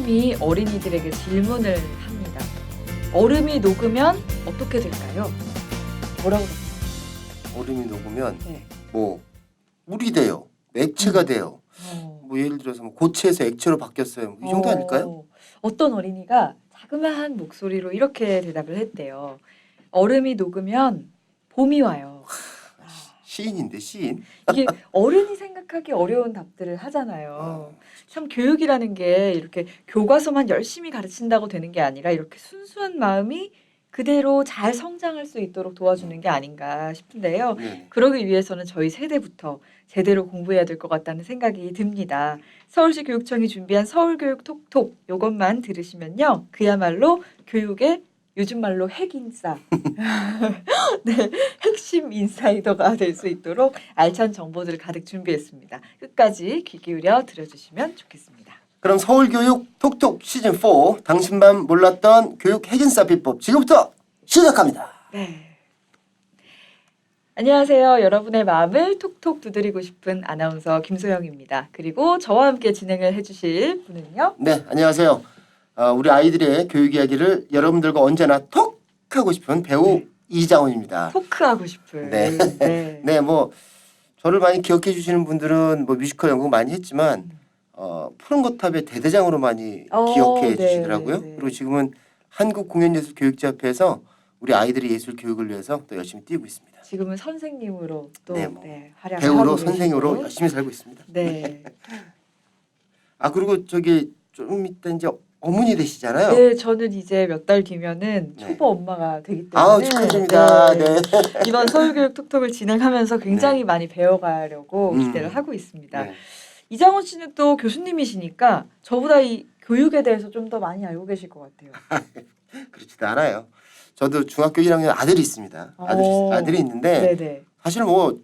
교수님이 어린이들에게 질문을 합니다. 얼음이 녹으면 어떻게 될까요? 뭐라고 답했어요? 얼음이 녹으면 네. 뭐 물이 돼요. 액체가 돼요. 뭐 예를 들어서 뭐 고체에서 액체로 바뀌었어요. 이 정도 아닐까요? 어떤 어린이가 자그마한 목소리로 이렇게 대답을 했대요. 얼음이 녹으면 봄이 와요. 시인인데 시인. 이게 어른이 생각하기 어려운 답들을 하잖아요. 참 교육이라는 게 이렇게 교과서만 열심히 가르친다고 되는 게 아니라 이렇게 순수한 마음이 그대로 잘 성장할 수 있도록 도와주는 게 아닌가 싶은데요. 네. 그러기 위해서는 저희 세대부터 제대로 공부해야 될 것 같다는 생각이 듭니다. 서울시 교육청이 준비한 서울교육 톡톡 요것만 들으시면요. 그야말로 교육의 요즘 말로 핵인싸, 네, 핵심 인사이더가 될 수 있도록 알찬 정보들을 가득 준비했습니다. 끝까지 귀 기울여 들어주시면 좋겠습니다. 그럼 서울교육 톡톡 시즌 4 당신만 몰랐던 교육 핵인싸 비법 지금부터 시작합니다. 네. 안녕하세요. 여러분의 마음을 톡톡 두드리고 싶은 아나운서 김소영입니다. 그리고 저와 함께 진행을 해주실 분은요. 네, 안녕하세요. 우리 아이들의 교육 이야기를 여러분들과 언제나 톡 하고 싶은 배우 네. 이장훈입니다. 토크하고 싶은. 네. 네. 네, 뭐 저를 많이 기억해 주시는 분들은 뭐 뮤지컬 연극 많이 했지만 푸른 거탑의 대대장으로 많이 기억해 네, 주시더라고요. 네. 그리고 지금은 한국공연예술교육제협회에서 우리 아이들의 예술 교육을 위해서 또 열심히 뛰고 있습니다. 지금은 선생님으로 또 네, 뭐 활약을 배우로 하고 선생으로 계시고. 열심히 살고 있습니다. 네. 그리고 저기 좀 이따 이제 어머니 되시잖아요. 네, 저는 이제 몇 달 뒤면은 네. 초보 엄마가 되기 때문에 축하드립니다. 네. 이번 서울교육 톡톡을 진행하면서 굉장히 많이 배워가려고 기대를 하고 있습니다. 네. 이장훈 씨는 또 교수님이시니까 저보다 이 교육에 대해서 좀 더 많이 알고 계실 것 같아요. 그렇지도 않아요. 저도 중학교 1학년 아들이 있습니다. 아들이 있는데 네네. 사실 뭐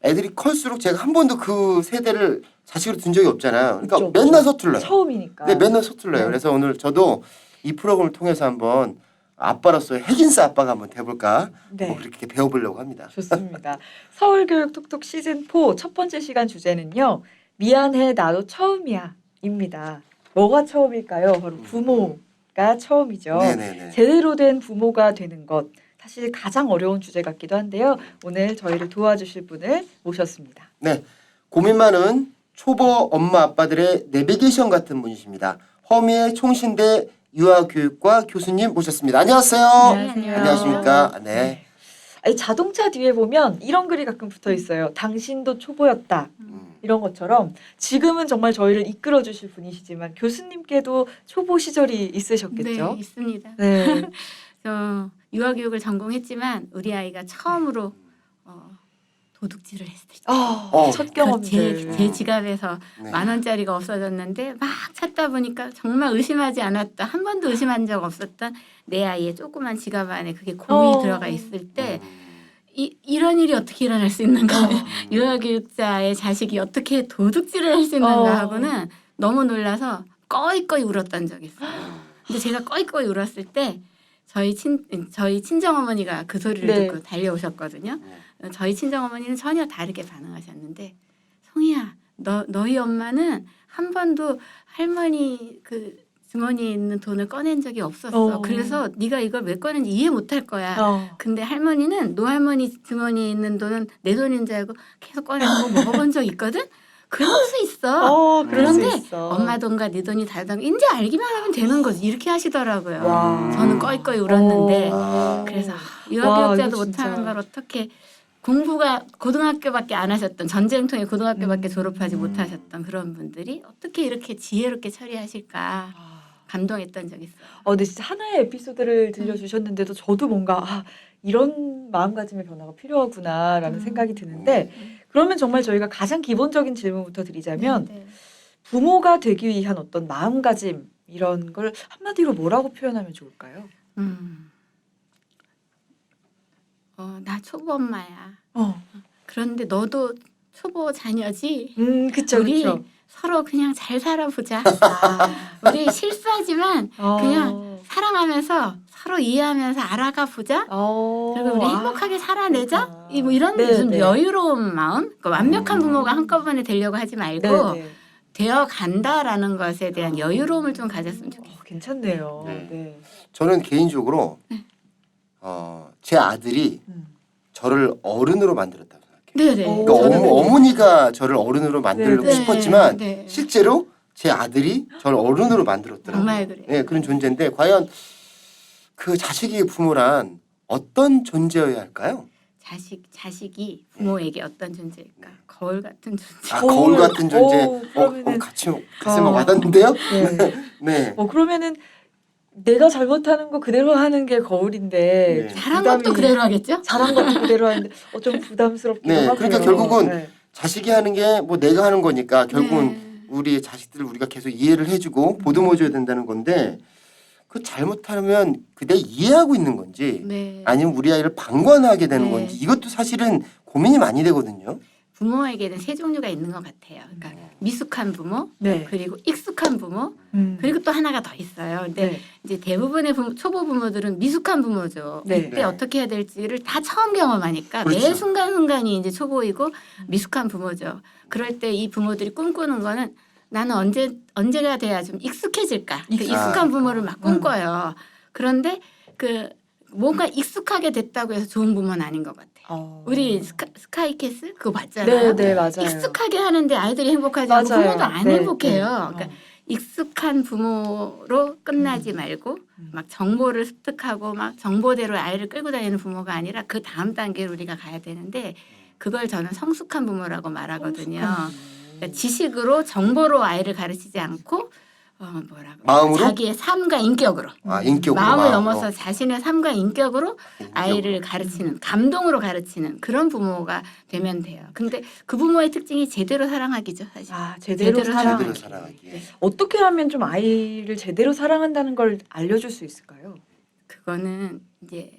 애들이 클수록 제가 한 번도 그 세대를 자식으로 둔 적이 없잖아요. 그러니까 그쵸, 맨날 그쵸. 서툴러요. 처음이니까. 네, 맨날 서툴러요. 네. 그래서 오늘 저도 이 프로그램을 통해서 한번 아빠로서 핵인싸 아빠가 한번 돼볼까 네. 뭐 그렇게 배워보려고 합니다. 좋습니다. 서울교육 톡톡 시즌 4 첫 번째 시간 주제는요. 미안해 나도 처음이야 입니다. 뭐가 처음일까요? 바로 부모가 처음이죠. 네네네. 제대로 된 부모가 되는 것 사실 가장 어려운 주제 같기도 한데요. 오늘 저희를 도와주실 분을 모셨습니다. 네, 고민 많은 초보 엄마 아빠들의 내비게이션 같은 분이십니다. 허미의 총신대 유아교육과 교수님 모셨습니다. 안녕하세요. 안녕하세요. 안녕하십니까? 네. 아니, 자동차 뒤에 보면 이런 글이 가끔 붙어 있어요. 당신도 초보였다. 이런 것처럼 지금은 정말 저희를 이끌어 주실 분이시지만 교수님께도 초보 시절이 있으셨겠죠? 네, 있습니다. 네. 저 유아교육을 전공했지만 우리 아이가 처음으로 도둑질을 했을 때 첫 경험들. 제 지갑에서 네. 10,000원짜리가 없어졌는데 막 찾다 보니까 정말 의심하지 않았다. 한 번도 의심한 적 없었던 내 아이의 조그만 지갑 안에 그게 공이 들어가 있을 때 이런 일이 어떻게 일어날 수 있는가. 유아교육자의 자식이 어떻게 도둑질을 할 수 있는가 하고는 너무 놀라서 꺼이꺼이 울었던 적이 있어요. 근데 제가 꺼이꺼이 울었을 때 저희 친정어머니가 그 소리를 네. 듣고 달려오셨거든요. 저희 친정어머니는 전혀 다르게 반응하셨는데 송이야 너희 엄마는 한 번도 할머니 그 주머니에 있는 돈을 꺼낸 적이 없었어. 그래서 네가 이걸 왜 꺼낸지 이해 못할 거야. 근데 할머니는 노할머니 주머니에 있는 돈은 내 돈인 줄 알고 계속 꺼내고 먹어본 적 있거든. 그럴 수 있어. 그럴 수 그런데 있어. 엄마 돈과 네 돈이 다르다는 거 이제 알기만 하면 되는 거지. 이렇게 하시더라고요. 와. 저는 꺼이꺼이 울었는데 그래서 유아교육자도 이거 못하는 진짜. 걸 어떻게 공부가 고등학교밖에 안 하셨던 전쟁통에 고등학교밖에 졸업하지 못하셨던 그런 분들이 어떻게 이렇게 지혜롭게 처리하실까 감동했던 적이 있어요. 근데 진짜 하나의 에피소드를 들려주셨는데도 저도 뭔가 이런 마음가짐의 변화가 필요하구나라는 생각이 드는데 그러면 정말 저희가 가장 기본적인 질문부터 드리자면 네. 부모가 되기 위한 어떤 마음가짐 이런 걸 한마디로 뭐라고 표현하면 좋을까요? 나 초보 엄마야. 그런데 너도 초보 자녀지. 그쵸, 우리 그쵸. 서로 그냥 잘 살아보자. 우리 실수하지만 그냥 사랑하면서 서로 이해하면서 알아가 보자. 그리고 우리 행복하게 살아내자. 뭐 이런 네, 좀 네. 여유로운 마음. 그러니까 완벽한 부모가 한꺼번에 되려고 하지 말고 네. 되어 간다라는 것에 대한 여유로움을 좀 가졌으면 좋겠어요. 괜찮네요. 네. 네. 저는 개인적으로 제 아들이 음. 저를 어른으로 만들었다고 생각해요. 네네. 오. 그러니까 저는 어머니가 저를 어른으로 만들고 네. 싶었지만 네. 실제로 제 아들이 저를 어른으로 만들었더라고요. 정말 그래요. 네, 그런 존재인데 과연 그 자식이 부모란 어떤 존재여야 할까요? 자식이 부모에게 어떤 존재일까? 거울 같은 존재. 아, 거울 같은 존재. 오, 그러면은- 같이 가슴에 와닿는데요? 네. 네. 그러면은 내가 잘못하는 거 그대로 하는 게 거울인데 네. 잘한 것도 그대로 하겠죠? 잘한 것도 그대로 하는데 좀 부담스럽기도 네, 하고요. 그러니까 결국은 네. 자식이 하는 게 뭐 내가 하는 거니까 결국은 네. 우리 자식들을 우리가 계속 이해를 해주고 보듬어줘야 된다는 건데 그 잘못하면 그대 이해하고 있는 건지 네. 아니면 우리 아이를 방관하게 되는 네. 건지 이것도 사실은 고민이 많이 되거든요. 부모에게는 세 종류가 있는 것 같아요. 그러니까 미숙한 부모, 네. 그리고 익숙한 부모, 음. 그리고 또 하나가 더 있어요. 근데 네. 이제 대부분의 초보 부모들은 미숙한 부모죠. 네. 이때 네. 어떻게 해야 될지를 다 처음 경험하니까 매 그렇죠. 순간순간이 이제 초보이고 미숙한 부모죠. 그럴 때 이 부모들이 꿈꾸는 거는 나는 언제가 돼야 좀 익숙해질까? 그 익숙한 부모를 막 꿈꿔요. 그런데 그 뭔가 익숙하게 됐다고 해서 좋은 부모는 아닌 것 같아요. 우리 스카이캐슬 그거 봤잖아요. 네, 맞아요. 익숙하게 하는데 아이들이 행복하지 않고 맞아요. 부모도 안 네, 행복해요. 네. 그러니까 익숙한 부모로 끝나지 말고 막 정보를 습득하고 막 정보대로 아이를 끌고 다니는 부모가 아니라 그 다음 단계로 우리가 가야 되는데 그걸 저는 성숙한 부모라고 말하거든요. 그러니까 지식으로 정보로 아이를 가르치지 않고 뭐라고 마음으로? 자기의 삶과 인격으로 인격으로 마음을 마음으로. 넘어서 자신의 삶과 인격으로 아이를 가르치는 감동으로 가르치는 그런 부모가 되면 돼요. 근데 그 부모의 특징이 제대로 사랑하기죠, 사실. 제대로 제대로 사랑. 제대로 사랑하기. 어떻게 하면 좀 아이를 제대로 사랑한다는 걸 알려줄 수 있을까요? 그거는 이제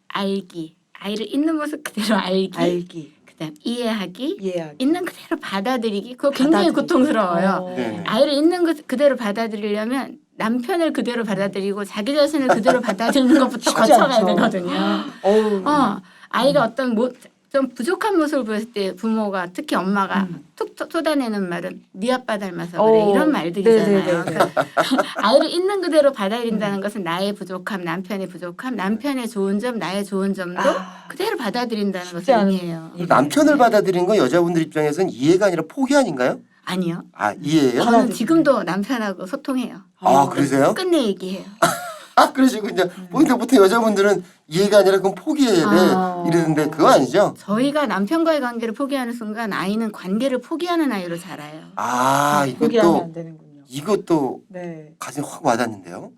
알기, 아이를 있는 모습 그대로 알기, 그다음 이해하기, 이해하기. 있는 그대로 받아들이기. 그거 굉장히 받아들이기. 고통스러워요. 네. 아이를 있는 것 그대로 받아들이려면 남편을 그대로 받아들이고 자기 자신을 그대로 받아들이는 것부터 쉽지 거쳐가야 않죠. 되거든요. 어우. 아이가 어떤 좀 부족한 모습을 보였을 때 부모가 특히 엄마가 툭 쏟아내는 말은 네 아빠 닮아서 그래 이런 말들이잖아요. 네네네. 그러니까 아이를 있는 그대로 받아들인다는 것은 나의 부족함, 남편의 부족함, 남편의 좋은 점, 나의 좋은 점도 그대로 받아들인다는 쉽지 것을 않은 의미해요. 일이에요. 남편을 받아들인 건 여자분들 입장에서는 이해가 아니라 포기 아닌가요? 아니요. 이해예요? 저는 지금도 남편하고 소통해요. 그러세요? 끝내 얘기해요. 그러시고 이제 보통 여자분들은 이해가 아니라 그건 포기해야 돼 이러는데 그거 아니죠? 저희가 남편과의 관계를 포기하는 순간 아이는 관계를 포기하는 아이로 자라요. 포기하면 이것도 안 되는군요. 이것도 네. 가슴에 확 와닿는데요.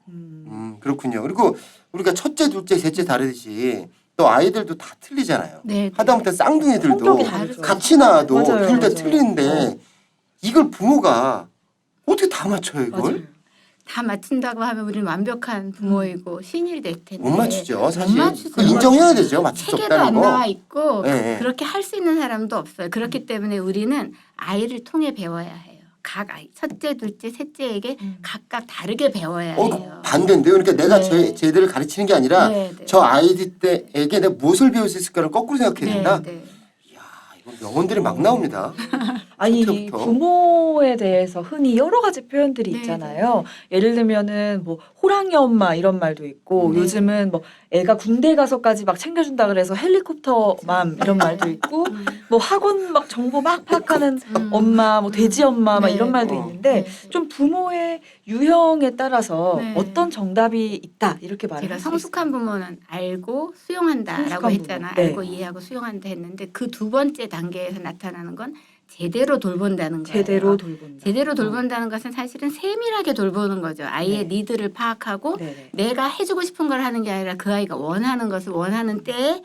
그렇군요. 그리고 우리가 첫째, 둘째, 셋째 다르듯이 또 아이들도 다 틀리잖아요. 네. 하다못해 쌍둥이들도 성격이 다르죠. 같이 낳아도 맞아요, 둘 다 맞아요. 틀리는데 이걸 부모가 어떻게 다 맞춰요 이걸? 맞아요. 다 맞춘다고 하면 우리는 완벽한 부모이고 신이 될 텐데 못 맞추죠. 사실 못 맞추죠. 그거 인정해야 되죠. 맞출 수 책에도 없다는 안 거. 나와 있고 네. 그렇게 할 수 있는 사람도 없어요. 그렇기 때문에 우리는 아이를 통해 배워야 해요. 각 아이, 첫째, 둘째, 셋째에게 각각 다르게 배워야 해요. 반대인데요. 그러니까 내가 네. 쟤들을 가르치는 게 아니라 네, 네. 저 아이들에게 내가 무엇을 배울 수 있을까를 거꾸로 생각해야 된다. 네. 이건 명언들이 막 나옵니다. 아니 이 그때부터. 부모에 대해서 흔히 여러 가지 표현들이 네, 있잖아요. 예를 들면은 뭐 호랑이 엄마 이런 말도 있고 네. 요즘은 뭐 애가 군대 가서까지 막 챙겨준다 그래서 헬리콥터 맘 이런 말도 있고 뭐 학원 막 정보 막 파악하는 엄마, 뭐 돼지 엄마 막 네. 이런 말도 있는데 좀 부모의 유형에 따라서 네. 어떤 정답이 있다 이렇게 말을 제가 할수 성숙한 부모는 알고 수용한다라고 성숙한 했잖아. 부모. 네. 알고 이해하고 수용한다 했는데 그 두 번째 단계에서 나타나는 건 제대로 돌본다는 거예요. 제대로 돌본다. 제대로 돌본다는 것은 사실은 세밀하게 돌보는 거죠. 아이의 네. 니드를 파악하고 네네. 내가 해주고 싶은 걸 하는 게 아니라 그 아이가 원하는 것을 원하는 때에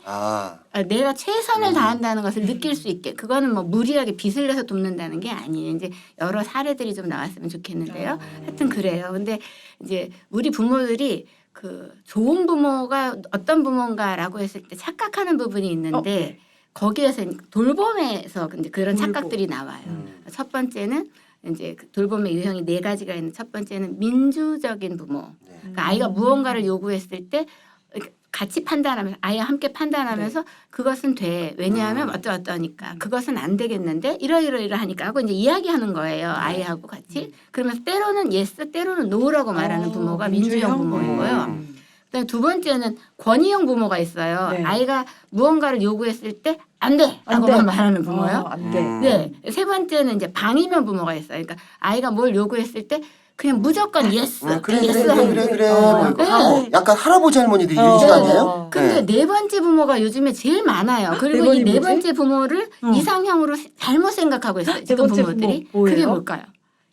내가 최선을 다한다는 것을 느낄 수 있게 그거는 뭐 무리하게 빚을 내서 돕는다는 게 아니에요. 이제 여러 사례들이 좀 나왔으면 좋겠는데요. 하여튼 그래요. 근데 이제 우리 부모들이 그 좋은 부모가 어떤 부모인가라고 했을 때 착각하는 부분이 있는데 네. 거기에서 돌봄에서 근데 그런 돌봄. 착각들이 나와요. 첫 번째는 이제 그 돌봄의 유형이 네 가지가 있는 첫 번째는 민주적인 부모. 그러니까 아이가 무언가를 요구했을 때 같이 판단하면서 아이와 함께 판단하면서 그것은 돼. 왜냐하면 어떠니까 그것은 안 되겠는데 이러이러하니까 하고 이제 이야기하는 거예요. 아이하고 같이. 그러면서 때로는 예스, 때로는 노라고 말하는 부모가 민주형 부모이고요. 그다음에 두 번째는 권위형 부모가 있어요. 네. 아이가 무언가를 요구했을 때 안 돼! 라고만 말하는 부모요. 안 돼. 네. 세 번째는 이제 방위형 부모가 있어요. 그러니까 아이가 뭘 요구했을 때 그냥 무조건 예스, 그래 예스 그래 하는 그래 거예요. 그래 뭐 이거 네. 약간 할아버지 할머니들이 이런 식 아니에요? 근데 네. 네 번째 부모가 요즘에 제일 많아요. 그리고 네 이 네 번이 번째 부모를 이상형으로 잘못 생각하고 있어요. 지금 번째 부모들이. 부모 뭐예요? 그게 뭘까요?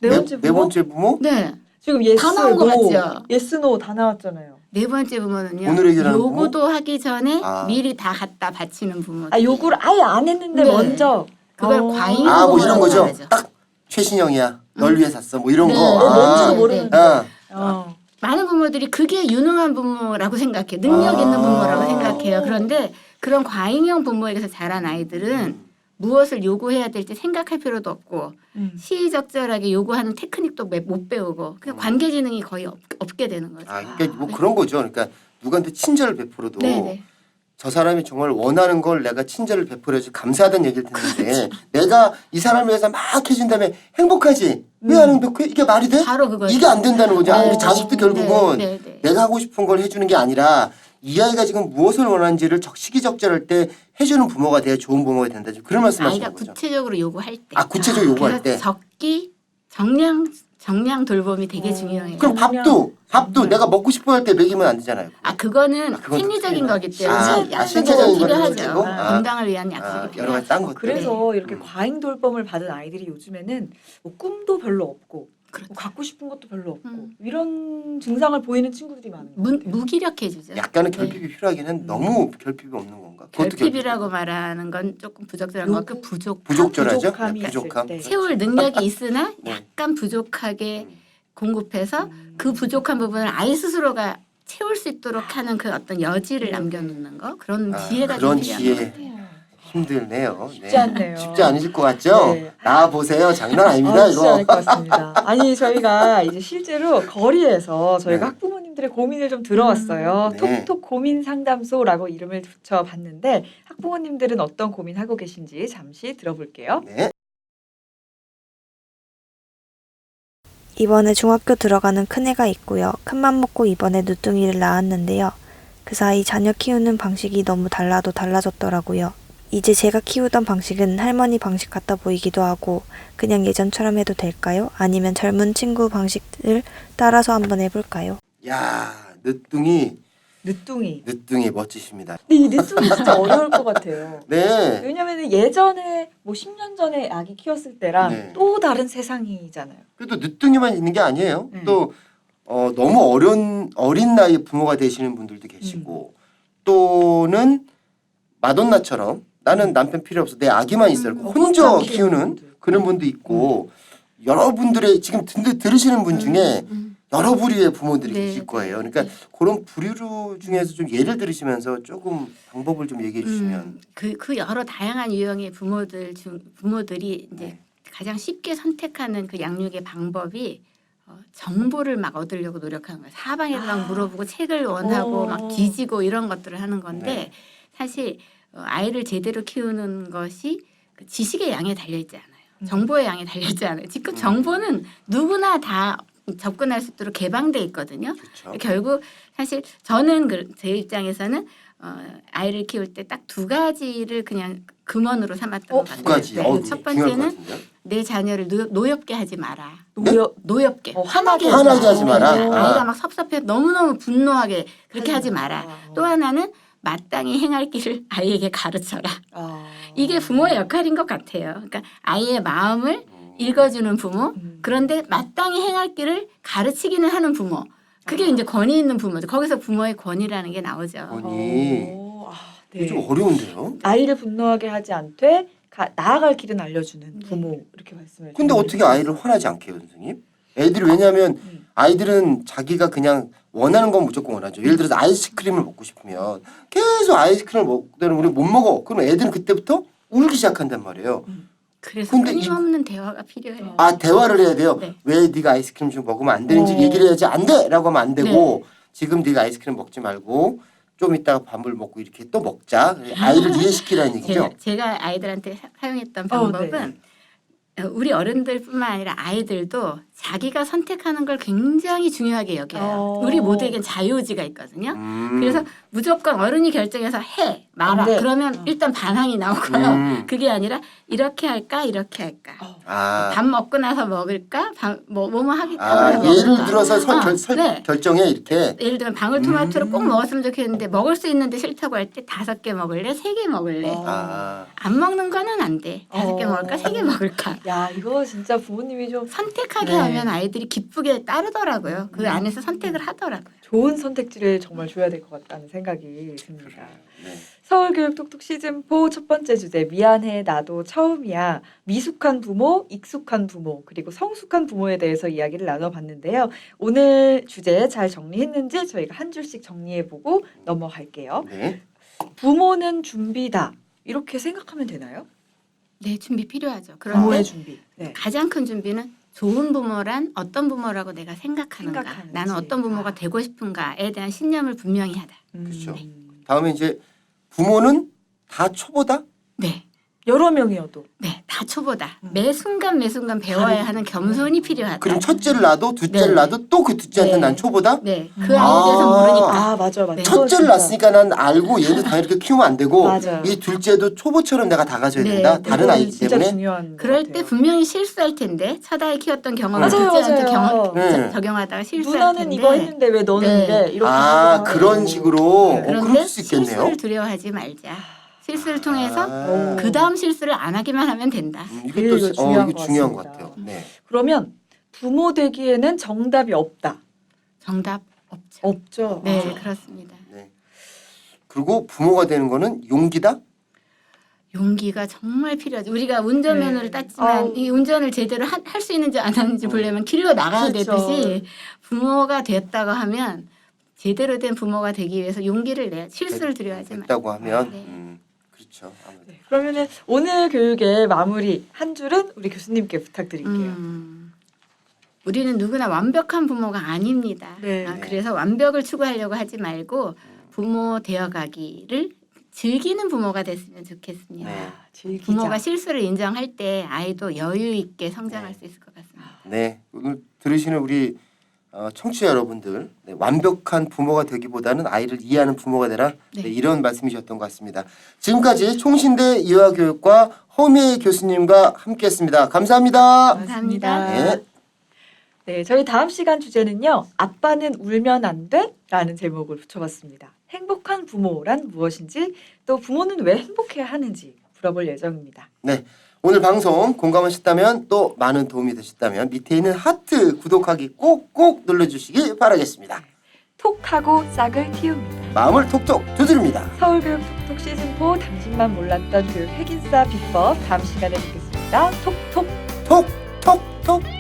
네 번째 부모? 네. 지금 예스, 다 나온 거 노, 맞죠? 예스, 노 다 나왔잖아요. 네 번째 부모는요. 오늘 얘기하는 요구도 하기 전에 아. 미리 다 갖다 바치는 부모들. 아, 요구를 아예 안 했는데 네. 먼저. 그걸 과잉 아 뭐 이런 부모라고 거죠. 말하죠. 딱 최신형이야. 널 위해 샀어. 뭐 이런 네. 거. 뭔지도 아. 모르는데. 아. 많은 부모들이 그게 유능한 부모라고 생각해요. 능력 있는 부모라고 생각해요. 그런데 그런 과잉형 부모에게서 자란 아이들은 무엇을 요구해야 될지 생각할 필요도 없고 시의적절하게 요구하는 테크닉도 못 배우고 그냥 관계지능이 거의 없게 되는 거죠. 아, 그러니까 뭐 그런 거죠. 그러니까 누구한테 친절을 베풀어도 네네. 저 사람이 정말 원하는 걸 내가 친절을 베풀어야지 감사하다는 얘기를 듣는데 내가 이 사람을 위해서 막 해준 다음에 행복하지? 왜 안 행복해? 이게 말이 돼? 바로 그거죠. 이게 안 된다는 거죠. 네. 우리 자식도 결국은 네, 네, 네. 내가 하고 싶은 걸 해주는 게 아니라 이 아이가 지금 무엇을 원하는지를 시기적절할 때 해주는 부모가 돼야 좋은 부모가 된다. 지금 그런 말씀하시는 아이가 거죠. 구체적으로 요구할 때. 아 구체적으로 요구할 때. 그래서 적기 정량 돌봄이 되게 중요해요. 그럼 밥도 내가 먹고 싶어 할 때 먹이면 안 되잖아요. 그거는 그건 생리적인 거기 때문에 아, 약속이 신체적인 거는 필요하죠. 문제고? 아. 건강을 위한 약속이 여러 필요하죠. 가지 딴 것들. 그래서 이렇게 과잉 돌봄을 받은 아이들이 요즘에는 뭐 꿈도 별로 없고 그렇죠. 뭐 갖고 싶은 것도 별로 없고 음. 이런 증상을 보이는 친구들이 많은 것 같아요. 무기력해지죠. 약간은 결핍이 필요하긴 한 너무 결핍이 없는 건가? 그것도 결핍이라고 말하는 건 조금 부적절한 것 같고 부족절하죠? 부족함이 네, 부족함. 있을 때. 채울 능력이 있으나 네. 약간 부족하게 공급해서 그 부족한 부분을 아이 스스로가 채울 수 있도록 하는 그 어떤 여지를 남겨놓는 거 그런 아, 지혜가 그런 좀 필요한 지혜. 것 같아요. 힘들네요. 네. 쉽지 않네요. 쉽지 않으실 것 같죠? 네. 나와 보세요. 장난 아닙니다. 아, 쉽지 이거. 않을 것 같습니다. 아니 저희가 이제 실제로 거리에서 저희가 네. 학부모님들의 고민을 좀 들어왔어요. 네. 톡톡 고민 상담소라고 이름을 붙여봤는데 학부모님들은 어떤 고민하고 계신지 잠시 들어볼게요. 네. 이번에 중학교 들어가는 큰애가 있고요. 큰맘 먹고 이번에 누뚱이를 낳았는데요. 그 사이 자녀 키우는 방식이 너무 달라도 달라졌더라고요. 이제 제가 키우던 방식은 할머니 방식 같아 보이기도 하고 그냥 예전처럼 해도 될까요? 아니면 젊은 친구 방식을 따라서 한번 해볼까요? 야, 늦둥이 늦둥이. 멋지십니다. 근데 이 늦둥이 진짜 어려울 것 같아요. 네. 왜냐면 예전에 뭐 10년 전에 아기 키웠을 때랑 네. 또 다른 세상이잖아요. 그래도 늦둥이만 있는 게 아니에요. 네. 또 너무 어린 나이에 부모가 되시는 분들도 계시고 또는 마돈나처럼 나는 남편 필요 없어 내 아기만 있어요. 혼자 혼자 키우는 분들. 그런 분도 있고 여러분들의 지금 들으시는 분 중에 여러 부류의 부모들이 네, 계실 네, 거예요. 그러니까 네. 그런 부류 중에서 좀 예를 들으시면서 조금 방법을 좀 얘기해 주시면. 그 여러 다양한 유형의 부모들이 이제 네. 가장 쉽게 선택하는 그 양육의 방법이 정보를 막 얻으려고 노력하는 거예요. 사방에서 막 물어보고 책을 원하고 막 뒤지고 이런 것들을 하는 건데 네. 사실 아이를 제대로 키우는 것이 그 지식의 양에 달려 있지 않아요. 정보의 양에 달려 있지 않아요. 지금 정보는 누구나 다 접근할 수 있도록 개방돼 있거든요. 그렇죠. 결국 사실 저는 제 입장에서는 아이를 키울 때 딱 두 가지를 그냥 금원으로 삼았던 것 같아요. 두 가지. 네. 첫 중요할 것 번째는 같은데요? 내 자녀를 노엽게 하지 마라. 노여 노엽게. 화나게 하지 마라. 네. 아. 아이가 막 섭섭해 너무너무 분노하게 그렇게 하지 마라. 아. 또 하나는 마땅히 행할 길을 아이에게 가르쳐라. 아. 이게 부모의 역할인 것 같아요. 그러니까 아이의 마음을 읽어주는 부모, 그런데 마땅히 행할 길을 가르치기는 하는 부모. 그게 이제 권위 있는 부모죠. 거기서 부모의 권위라는 게 나오죠. 권위. 네. 이게 좀 어려운데요. 아이를 분노하게 하지 않되 나아갈 길은 알려주는 부모 이렇게 말씀을. 근데 어떻게 아이를 화나지 않게 해요, 선생님? 애들이 왜냐하면 아이들은 자기가 그냥 원하는 건 무조건 원하죠. 예를 들어서 아이스크림을 먹고 싶으면 계속 아이스크림을 먹더니 우리 못 먹어. 그럼 애들은 그때부터 울기 시작한단 말이에요. 그래서 근데 끊임없는 대화가 필요해요. 아 대화를 해야 돼요. 네. 왜 네가 아이스크림 좀 먹으면 안 되는지 얘기를 해야지 안 돼라고 하면 안 되고 네. 지금 네가 아이스크림 먹지 말고 좀 이따가 밥을 먹고 이렇게 또 먹자. 아이를 이해시키라는 얘기죠. 제가 아이들한테 사용했던 네. 방법은 우리 어른들뿐만 아니라 아이들도 자기가 선택하는 걸 굉장히 중요하게 여겨요. 우리 모두에겐 자유의지가 있거든요. 그래서 무조건 어른이 결정해서 해 말아 네. 그러면 일단 반항이 나오고요. 그게 아니라 이렇게 할까 이렇게 할까 아, 밥 먹고 나서 먹을까 뭐뭐 하기 예를 들어서 네. 결정해 이렇게. 예를 들면 방울토마토를 꼭 먹었으면 좋겠는데 먹을 수 있는데 싫다고 할 때 5개 먹을래 3개 먹을래 아, 안 먹는 거는 안 돼. 5개 먹을까 3개 먹을까 야, 이거 진짜 부모님이 좀 선택하게 네. 하면 아이들이 기쁘게 따르더라고요. 그 안에서 선택을 하더라고요. 좋은 선택지를 정말 줘야 될 것 같다는 생각이 듭니다. 네. 서울교육 톡톡 시즌4 첫 번째 주제 미안해 나도 처음이야. 미숙한 부모, 익숙한 부모, 그리고 성숙한 부모에 대해서 이야기를 나눠봤는데요. 오늘 주제 잘 정리했는지 저희가 한 줄씩 정리해보고 넘어갈게요. 네. 부모는 준비다. 이렇게 생각하면 되나요? 네, 준비 필요하죠. 부모의 그런데 준비. 네. 가장 큰 준비는 좋은 부모란 어떤 부모라고 내가 생각하는가. 생각하는지. 나는 어떤 부모가 아. 되고 싶은가에 대한 신념을 분명히 하다. 그렇죠. 다음에 이제 부모는 다 초보다? 네. 여러 명이어도. 네, 다 초보다. 매 순간 배워야 하는 겸손이 필요하다. 그럼 첫째를 낳아도 둘째를 네. 낳아도 또 그 둘째한테 네. 난 초보다? 네, 그 음. 아이에 대해서 아. 모르니까. 아, 맞아요. 네. 첫째를 진짜. 낳았으니까 난 알고 얘도 당연히 이렇게 키우면 안 되고 맞아요. 이 둘째도 초보처럼 내가 다가져야 네, 된다. 다른 이건 아이기 진짜 때문에. 중요한 것 그럴 때 같아요. 분명히 실수할 텐데 첫 아이 키웠던 경험을 맞아요, 둘째한테 맞아요. 네. 적용하다가 실수할 누나는 텐데 이거 했는데 왜 너는 네. 이래? 이렇게 아 하기도 그런 하고. 식으로 네. 그런데 그럴 수 있겠네요. 실수를 두려워하지 말자. 실수를 통해서 아. 그 다음 실수를 안 하기만 하면 된다. 이것도 이거 중요한 이거 것 중요한 것 같습니다. 같아요. 네. 그러면 부모 되기에는 정답이 없다. 정답 없죠. 없죠. 네, 아. 그렇습니다. 네. 그리고 부모가 되는 거는 용기다. 용기가 정말 필요하죠. 우리가 운전면허를 네. 땄지만 아우. 이 운전을 제대로 할 수 있는지 안 하는지 보려면 길로 나가야 그렇죠. 되듯이 부모가 됐다고 하면 제대로 된 부모가 되기 위해서 용기를 내야 실수를 두려워하지 마. 됐다고 하면 네. 그렇죠. 아무래도. 네, 그러면은 오늘 교육의 마무리 한 줄은 우리 교수님께 부탁드릴게요. 우리는 누구나 완벽한 부모가 아닙니다. 네. 그래서 완벽을 추구하려고 하지 말고 부모 되어가기를 즐기는 부모가 됐으면 좋겠습니다. 네. 아, 즐기자. 부모가 실수를 인정할 때 아이도 여유 있게 성장할 수 있을 것 같습니다. 네. 오늘 들으시는 우리 청취자 여러분들 네, 완벽한 부모가 되기보다는 아이를 이해하는 부모가 되라 네. 네, 이런 말씀이셨던 것 같습니다. 지금까지 총신대 이화교육과 허미애 교수님과 함께했습니다. 감사합니다. 감사합니다. 네. 네, 저희 다음 시간 주제는요. 아빠는 울면 안 돼? 라는 제목을 붙여봤습니다. 행복한 부모란 무엇인지 또 부모는 왜 행복해야 하는지 물어볼 예정입니다. 네. 오늘 방송 공감하셨다면 또 많은 도움이 되셨다면 밑에 있는 하트 구독하기 꼭꼭 눌러주시기 바라겠습니다. 톡하고 싹을 틔웁니다. 마음을 톡톡 두드립니다. 서울교육 톡톡 시즌4 당신만 몰랐던 교육 핵인싸 비법 다음 시간에 뵙겠습니다. 톡톡 톡톡톡